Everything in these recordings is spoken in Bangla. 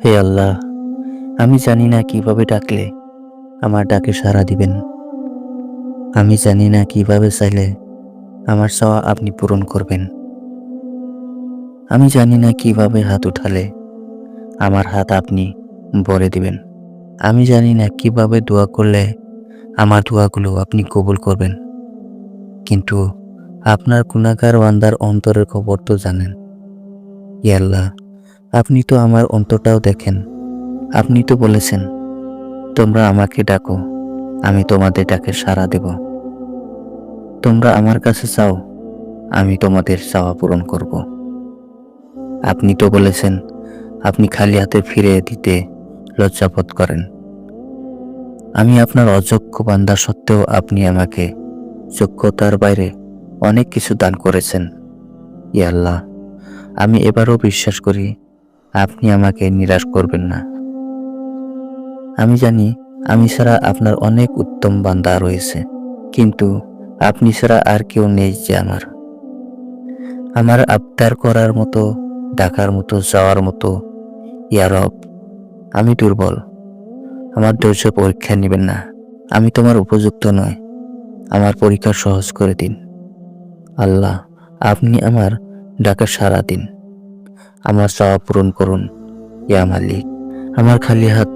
হে আল্লাহ, আমি জানি না কিভাবে ডাকলে আমার ডাকে সাড়া দিবেন। আমি জানি না কিভাবে চাইলে আমার চাওয়া আপনি পূরণ করবেন। আমি জানি না কিভাবে হাত উঠালে আমার হাত আপনি ভরে দিবেন। আমি জানি না কিভাবে দোয়া করলে আমার দোয়াগুলো আপনি কবুল করবেন। কিন্তু আপনার গুনাহগার বান্দার অন্তরের খবর তো জানেন। ইয়া আল্লাহ, আপনি তো আমার অন্তরটাও দেখেন। আপনি তো বলেছেন, তোমরা আমাকে ডাকো, আমি তোমাদের ডাকে সাড়া দেব। তোমরা আমার কাছে চাও, আমি তোমাদের চাওয়া পূরণ করব। আপনি তো বলেছেন, আপনি খালি হাতে ফিরে দিতে লজ্জাবোধ করেন। আমি আপনার অযোগ্য বান্দা সত্ত্বেও আপনি আমাকে যোগ্যতার বাইরে অনেক কিছু দান করেছেন। ইয়া আল্লাহ, আমি এবারও বিশ্বাস করি আপনি আমাকে নিরাশ করবেন না। আমি জানি আমি ছাড়া আপনার অনেক উত্তম বান্দা রয়েছে, কিন্তু আপনি ছাড়া আর কেউ নেই যে আমার আবদার করার মতো, ডাকার মতো, যাওয়ার মতো। ইয়া রব, আমি দুর্বল, আমার ধৈর্য পরীক্ষা নেবেন না। আমি তোমার উপযুক্ত নয়, আমার পরীক্ষা সহজ করে দিন। আল্লাহ, আপনি আমার ডাকা সাড়া দিন, আমার চাওয়া পূরণ করুন। ইয়া মালিক, আমার খালি হাত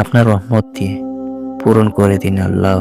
আপনার রহমত দিয়ে পূরণ করে দিন আল্লাহ।